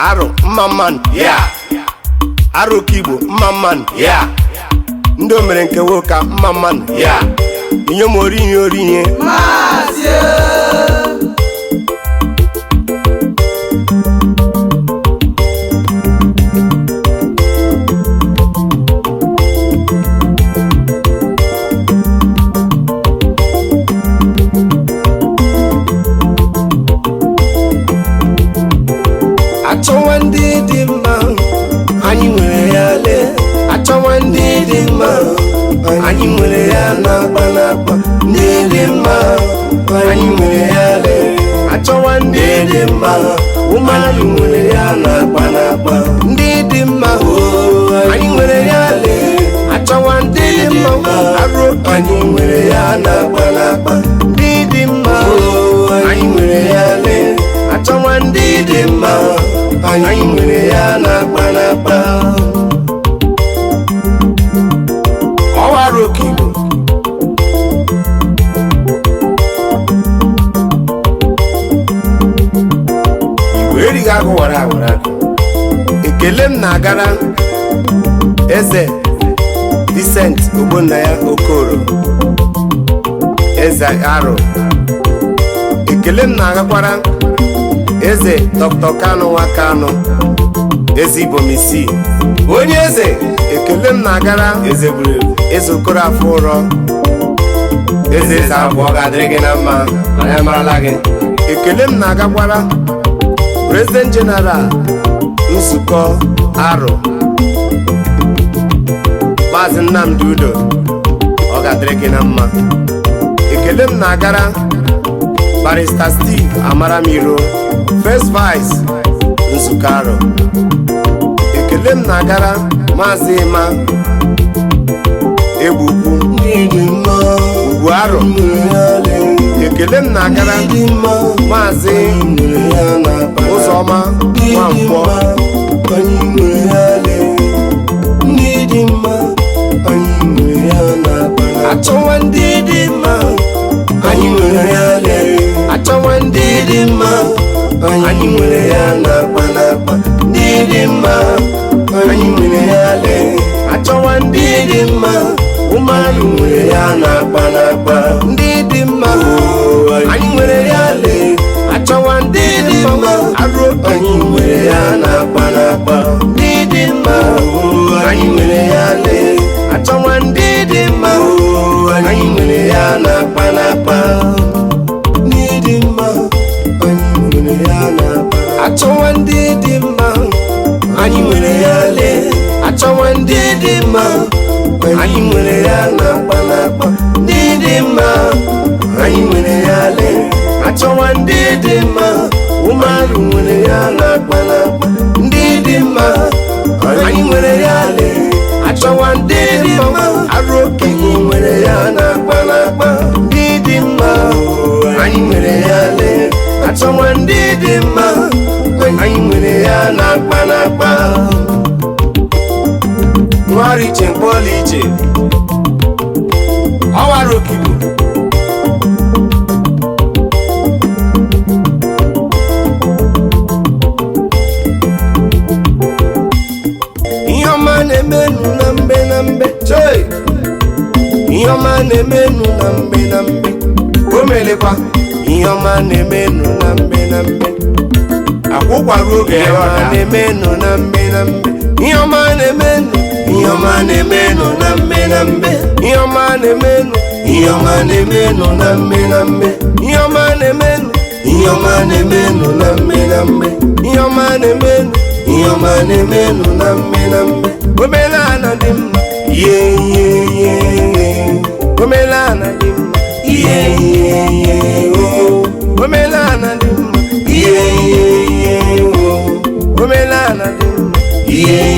Mmaman, yeah. Arochukwu, Mmaman, yeah. Ndo mere nke woka, Mmaman, yeah. Inyo morinye orinye, Mazie. Achọwa ndị dị mma, anyị nwere ya le. Achọwa ndị dị mma, anyị nwere ya n'akpa n'akpa. Ndị dị mma, anyị nwere ya le. Achọwa ndị dị mma, ụmụ anyị nwere ya n'akpa n'akpa. Ndị dị mma, anyị nwere ya le. Achọwa ndị dị mma, arụ anyị nwere ya n'akpa n'akpa. Ndị dị mma, anyị nwere ya le. Achọwa ndị dị mma, anyị nwere ya n'akpa n'akpa. Ọwa Arochukwu Igwe erighị agụ wara agwara. Ekele m na-agara Eze Vincent Ogbonnaya Okoro, Eze Aro. Ekele m na-agakwara Eze Dr. Kanu Nwakanu, Eze Ibomisi onye eze. Ekele m na-agara Eze Buru Eze Okoro afọ ụrọ, Eze abụọ ga-adịrị gị na mma, anyị amarala gị. Ekele m na-agakwara President General nzukọ Aro, Maazị Nnamdi Udo, ọ ga-adịrị gị na mma. Ekele m na-agara Barrister Steve Amaramiro, First Vice nzukọ Aro. Ekele m na-agara Maazị Ima Egbukwu Ugwu Aro. Ekele m na-agara Maazị Ụzọma Nwankwọ. Achọwa ndị dị mma, anyị nwere ya le. Achọwa ndị dị mma, anyị nwere ya n'akpa n'akpa. Ndị dị mma, anyị nwere ya le. Achọwa ndị dị mma, ụmụ anyị nwere ya n'akpa n'akpa. Ndị dị mma, anyị nwere ya le. Achọwa ndị dị mma, arụ anyị nwere ya n'akpa n'akpa. Ndị dị mma, anyị nwere ya le. Achọwa ndị dị mma, anyị nwere ya n'akpa n'akpa. Ndị dị mma, anyị nwere ya n'akpa. Achọwa ndị dị mma, anyị nwere ya le. Achọwa ndị dị mma, anyị nwere ya n'akpa n'akpa. Ndị dị mma, anyị nwere ya le. Achọwa ndị dị mma, ụmụ anyị nwere ya n'akpa n'akpa. Ndị dị mma, anyị nwere ya le. Achọwa ndị dị mma, Arochukwu nwere ya n'akpa n'akpa. Ndị dị mma, anyị nwere ya le. Achọwa ndị dị mma, anyị nwere ya n'akpa n'akpa. Nwari iche mkpọla iche, ọwa Arochukwu. Ihe ọma na-emenu na mbe na mbe, choi. Ihe ọma na-emenu na mbe na mbe, o melekwa. Ihe ọma na-emenu na mbe na mbe, akwụkwara oge ọ na-emenu na mbe na mbe. Ihe ọma na-emenu, ihe ọma na-emenu na mbe na mbe. Ihe ọma na-emenu, ihe ọma na-emenu na mbe na mbe. Ihe ọma na-emenu, ihe ọma na-emenu na mbe na mbe. Ihe ọma na-emenu, ihe ọma na-emenu na mbe na mbe. Omenala dị mma, ihe ihe ihe. Omenala dị mma, ihe ihe ihe. Omenala dị mma, ihe ihe ihe. Omenala dị mma, ihe